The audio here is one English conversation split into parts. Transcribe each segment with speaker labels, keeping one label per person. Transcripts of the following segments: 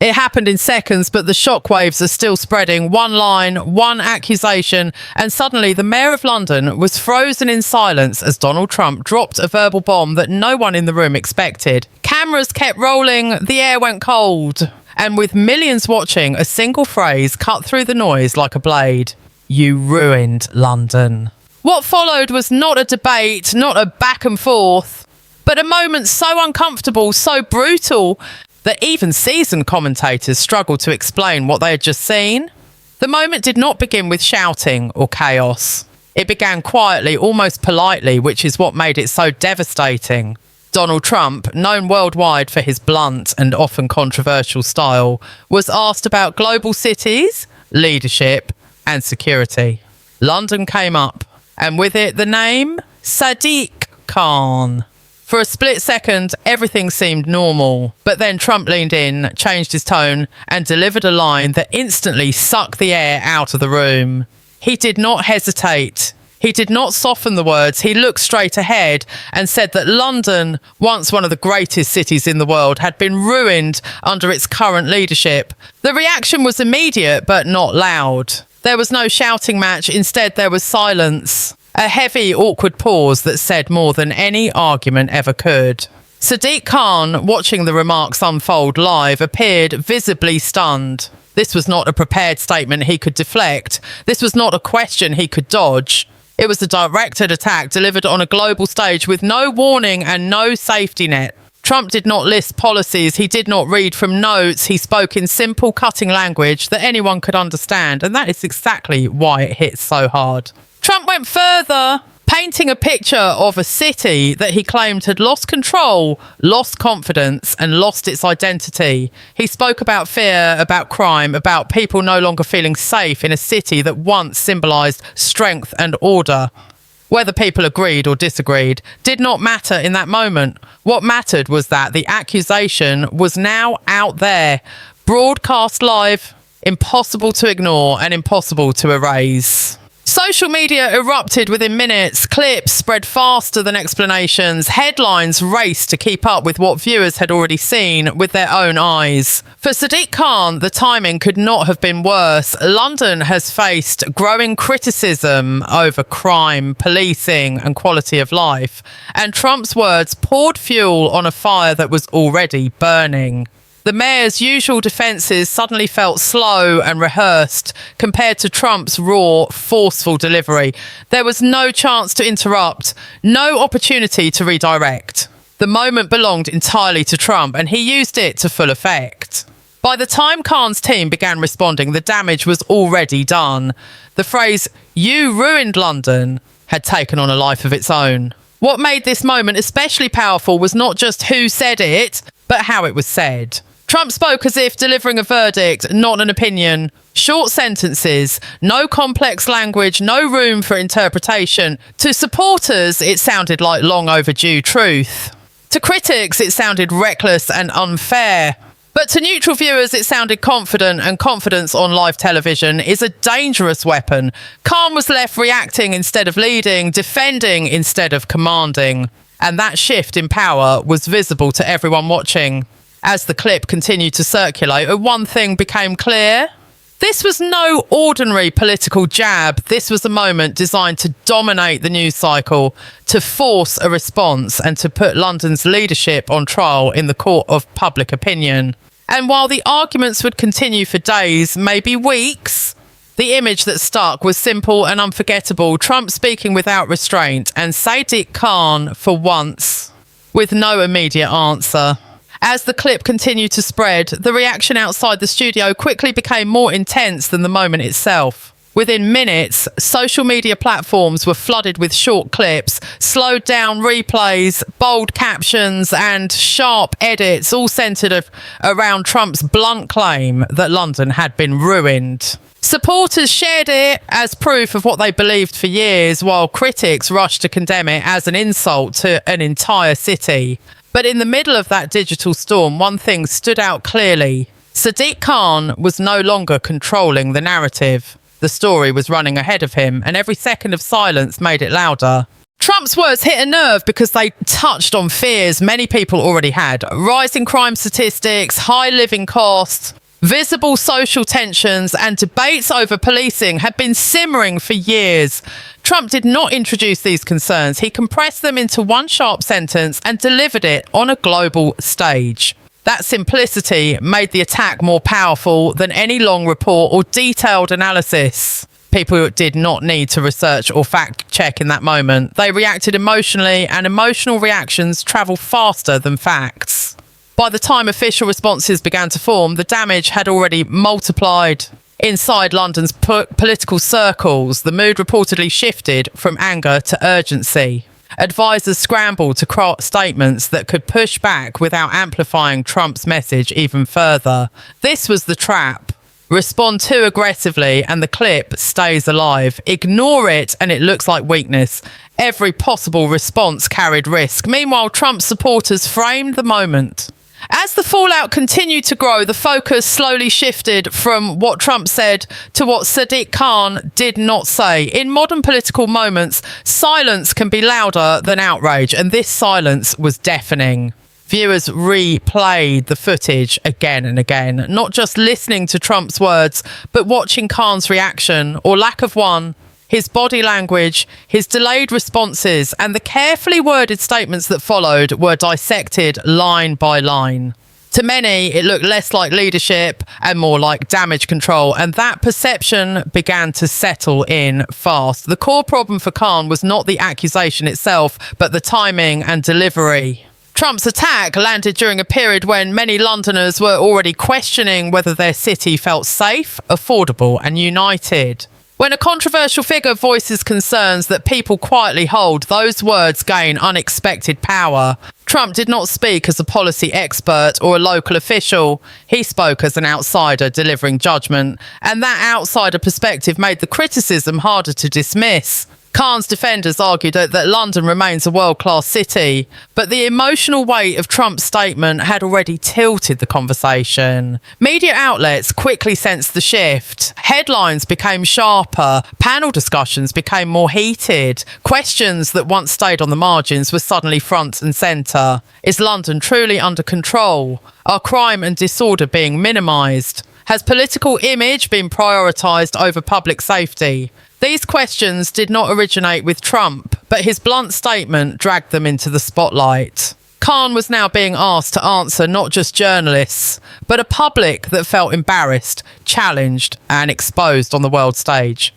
Speaker 1: It happened in seconds, but the shockwaves are still spreading. One line, one accusation, and suddenly the Mayor of London was frozen in silence as Donald Trump dropped a verbal bomb that no one in the room expected. Cameras kept rolling, the air went cold. And with millions watching, a single phrase cut through the noise like a blade. You ruined London. What followed was not a debate, not a back and forth, but a moment so uncomfortable, so brutal, that even seasoned commentators struggled to explain what they had just seen. The moment did not begin with shouting or chaos. It began quietly, almost politely, which is what made it so devastating. Donald Trump, known worldwide for his blunt and often controversial style, was asked about global cities, leadership, and security. London came up, and with it the name Sadiq Khan. For a split second, everything seemed normal. But then Trump leaned in, changed his tone, and delivered a line that instantly sucked the air out of the room. He did not hesitate. He did not soften the words. He looked straight ahead and said that London, once one of the greatest cities in the world, had been ruined under its current leadership. The reaction was immediate, but not loud. There was no shouting match. Instead, there was silence. A heavy, awkward pause that said more than any argument ever could. Sadiq Khan, watching the remarks unfold live, appeared visibly stunned. This was not a prepared statement he could deflect. This was not a question he could dodge. It was a directed attack delivered on a global stage with no warning and no safety net. Trump did not list policies. He did not read from notes. He spoke in simple, cutting language that anyone could understand, and that is exactly why it hit so hard. Trump went further, painting a picture of a city that he claimed had lost control, lost confidence, and lost its identity. He spoke about fear, about crime, about people no longer feeling safe in a city that once symbolised strength and order. Whether people agreed or disagreed did not matter in that moment. What mattered was that the accusation was now out there, broadcast live, impossible to ignore and impossible to erase. Social media erupted within minutes. Clips spread faster than explanations. Headlines raced to keep up with what viewers had already seen with their own eyes. For Sadiq Khan, the timing could not have been worse. London has faced growing criticism over crime, policing, and quality of life. And Trump's words poured fuel on a fire that was already burning. The mayor's usual defences suddenly felt slow and rehearsed compared to Trump's raw, forceful delivery. There was no chance to interrupt, no opportunity to redirect. The moment belonged entirely to Trump, and he used it to full effect. By the time Khan's team began responding, the damage was already done. The phrase, "You ruined London," had taken on a life of its own. What made this moment especially powerful was not just who said it, but how it was said. Trump spoke as if delivering a verdict, not an opinion. Short sentences, no complex language, no room for interpretation. To supporters, it sounded like long overdue truth. To critics, it sounded reckless and unfair. But to neutral viewers, it sounded confident, and confidence on live television is a dangerous weapon. Khan was left reacting instead of leading, defending instead of commanding. And that shift in power was visible to everyone watching. As the clip continued to circulate, one thing became clear. This was no ordinary political jab. This was a moment designed to dominate the news cycle, to force a response, and to put London's leadership on trial in the court of public opinion. And while the arguments would continue for days, maybe weeks, the image that stuck was simple and unforgettable. Trump speaking without restraint, and Sadiq Khan, for once, with no immediate answer. As the clip continued to spread, the reaction outside the studio quickly became more intense than the moment itself. Within minutes, social media platforms were flooded with short clips, slowed down replays, bold captions, and sharp edits, all centred around Trump's blunt claim that London had been ruined. Supporters shared it as proof of what they believed for years, while critics rushed to condemn it as an insult to an entire city. But in the middle of that digital storm, one thing stood out clearly. Sadiq Khan was no longer controlling the narrative. The story was running ahead of him, and every second of silence made it louder. Trump's words hit a nerve because they touched on fears many people already had. Rising crime statistics, high living costs, visible social tensions and debates over policing had been simmering for years. Trump did not introduce these concerns. He compressed them into one sharp sentence and delivered it on a global stage. That simplicity made the attack more powerful than any long report or detailed analysis. People did not need to research or fact check in that moment. They reacted emotionally, and emotional reactions travel faster than facts. By the time official responses began to form, the damage had already multiplied. Inside London's political circles, the mood reportedly shifted from anger to urgency. Advisors scrambled to craft statements that could push back without amplifying Trump's message even further. This was the trap. Respond too aggressively and the clip stays alive. Ignore it and it looks like weakness. Every possible response carried risk. Meanwhile, Trump's supporters framed the moment. As the fallout continued to grow, the focus slowly shifted from what Trump said to what Sadiq Khan did not say. In modern political moments, silence can be louder than outrage, and this silence was deafening. Viewers replayed the footage again and again, not just listening to Trump's words, but watching Khan's reaction, or lack of one, his body language, his delayed responses, and the carefully worded statements that followed were dissected line by line. To many, it looked less like leadership and more like damage control, and that perception began to settle in fast. The core problem for Khan was not the accusation itself, but the timing and delivery. Trump's attack landed during a period when many Londoners were already questioning whether their city felt safe, affordable, and united. When a controversial figure voices concerns that people quietly hold, those words gain unexpected power. Trump did not speak as a policy expert or a local official. He spoke as an outsider delivering judgment, and that outsider perspective made the criticism harder to dismiss. Khan's defenders argued that London remains a world-class city, but the emotional weight of Trump's statement had already tilted the conversation. Media outlets quickly sensed the shift. Headlines became sharper, panel discussions became more heated, questions that once stayed on the margins were suddenly front and centre. Is London truly under control? Are crime and disorder being minimised? Has political image been prioritised over public safety? These questions did not originate with Trump, but his blunt statement dragged them into the spotlight. Khan was now being asked to answer not just journalists, but a public that felt embarrassed, challenged, and exposed on the world stage.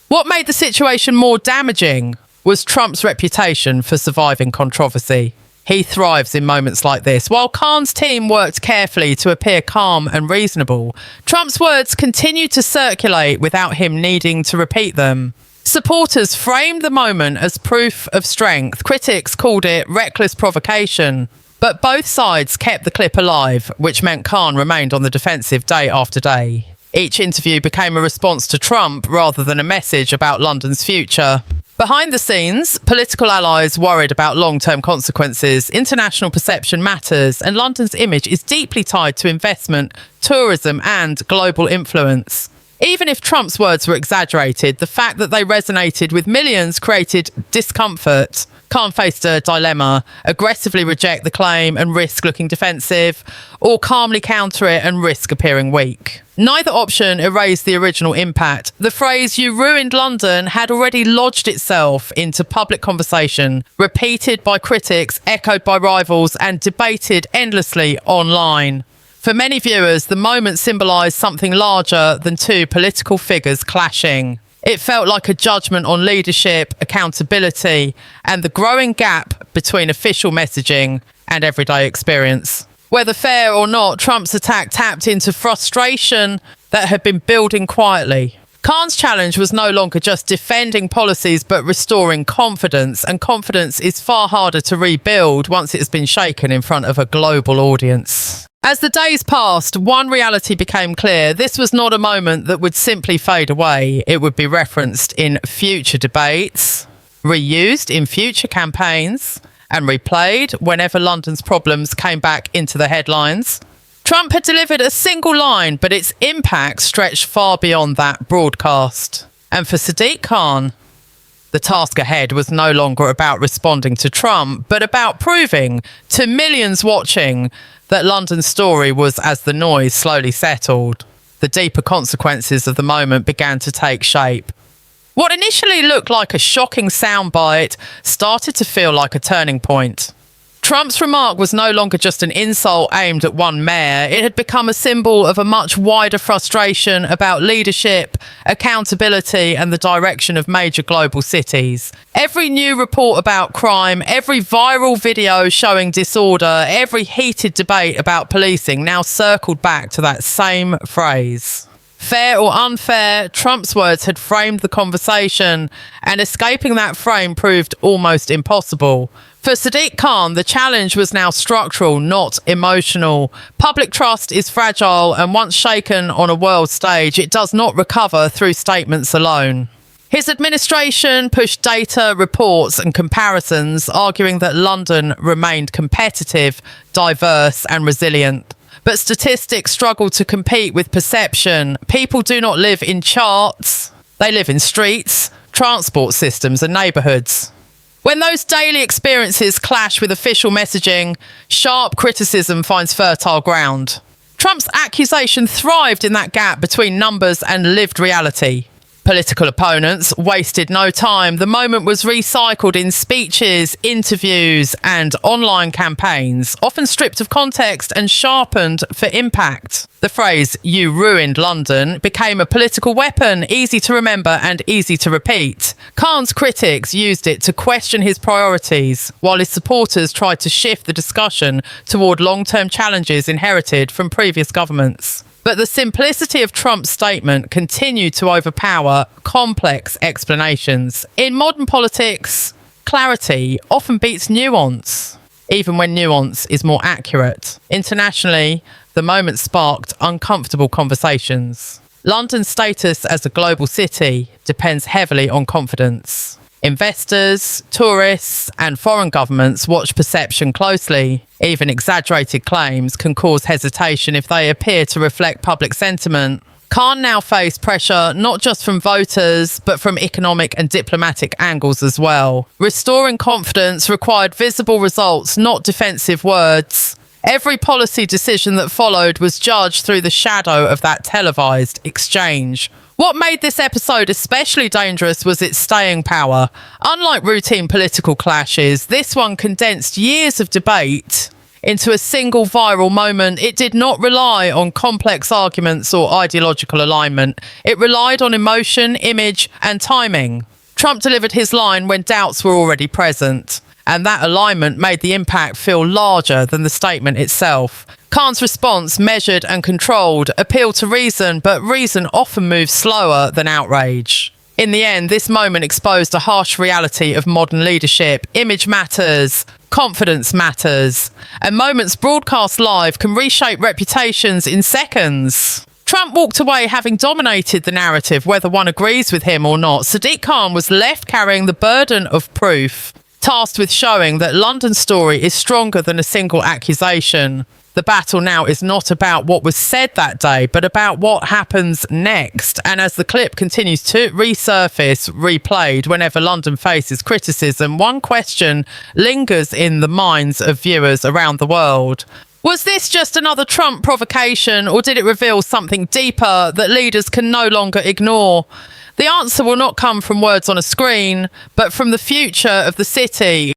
Speaker 1: What made the situation more damaging was Trump's reputation for surviving controversy. He thrives in moments like this. While Khan's team worked carefully to appear calm and reasonable, Trump's words continued to circulate without him needing to repeat them. Supporters framed the moment as proof of strength. Critics called it reckless provocation. But both sides kept the clip alive, which meant Khan remained on the defensive day after day. Each interview became a response to Trump rather than a message about London's future. Behind the scenes, political allies worried about long-term consequences. International perception matters, and London's image is deeply tied to investment, tourism, and global influence. Even if Trump's words were exaggerated, the fact that they resonated with millions created discomfort. Khan faced a dilemma: aggressively reject the claim and risk looking defensive, or calmly counter it and risk appearing weak. Neither option erased the original impact. The phrase "you ruined London" had already lodged itself into public conversation, repeated by critics, echoed by rivals, and debated endlessly online. For many viewers, the moment symbolised something larger than two political figures clashing. It felt like a judgment on leadership, accountability, and the growing gap between official messaging and everyday experience. Whether fair or not, Trump's attack tapped into frustration that had been building quietly. Khan's challenge was no longer just defending policies, but restoring confidence, and confidence is far harder to rebuild once it has been shaken in front of a global audience. As the days passed, one reality became clear. This was not a moment that would simply fade away. It would be referenced in future debates, reused in future campaigns, and replayed whenever London's problems came back into the headlines. Trump had delivered a single line, but its impact stretched far beyond that broadcast. And for Sadiq Khan, The task ahead was no longer about responding to Trump, but about proving to millions watching that London's story was as the noise slowly settled. The deeper consequences of the moment began to take shape. What initially looked like a shocking soundbite started to feel like a turning point. Trump's remark was no longer just an insult aimed at one mayor. It had become a symbol of a much wider frustration about leadership, accountability, and the direction of major global cities. Every new report about crime, every viral video showing disorder, every heated debate about policing now circled back to that same phrase. Fair or unfair, Trump's words had framed the conversation, and escaping that frame proved almost impossible. For Sadiq Khan, the challenge was now structural, not emotional. Public trust is fragile, and once shaken on a world stage, it does not recover through statements alone. His administration pushed data, reports, and comparisons, arguing that London remained competitive, diverse, and resilient. But statistics struggle to compete with perception. People do not live in charts, they live in streets, transport systems, and neighbourhoods. When those daily experiences clash with official messaging, sharp criticism finds fertile ground. Trump's accusation thrived in that gap between numbers and lived reality. Political opponents wasted no time. The moment was recycled in speeches, interviews, and online campaigns, often stripped of context and sharpened for impact. The phrase, "You ruined London," became a political weapon, easy to remember and easy to repeat. Khan's critics used it to question his priorities, while his supporters tried to shift the discussion toward long-term challenges inherited from previous governments. But the simplicity of Trump's statement continued to overpower complex explanations. In modern politics, clarity often beats nuance, even when nuance is more accurate. Internationally, the moment sparked uncomfortable conversations. London's status as a global city depends heavily on confidence. Investors, tourists, and foreign governments watch perception closely. Even exaggerated claims can cause hesitation if they appear to reflect public sentiment. Khan now faced pressure not just from voters, but from economic and diplomatic angles as well. Restoring confidence required visible results, not defensive words. Every policy decision that followed was judged through the shadow of that televised exchange. What made this episode especially dangerous was its staying power. Unlike routine political clashes, this one condensed years of debate into a single viral moment. It did not rely on complex arguments or ideological alignment. It relied on emotion, image, and timing. Trump delivered his line when doubts were already present, and that alignment made the impact feel larger than the statement itself. Khan's response, measured and controlled, appealed to reason, but reason often moves slower than outrage. In the end, this moment exposed a harsh reality of modern leadership. Image matters, confidence matters, and moments broadcast live can reshape reputations in seconds. Trump walked away having dominated the narrative, whether one agrees with him or not. Sadiq Khan was left carrying the burden of proof, tasked with showing that London's story is stronger than a single accusation. The battle now is not about what was said that day, but about what happens next. And as the clip continues to resurface, replayed whenever London faces criticism, one question lingers in the minds of viewers around the world. Was this just another Trump provocation, or did it reveal something deeper that leaders can no longer ignore? The answer will not come from words on a screen, but from the future of the city.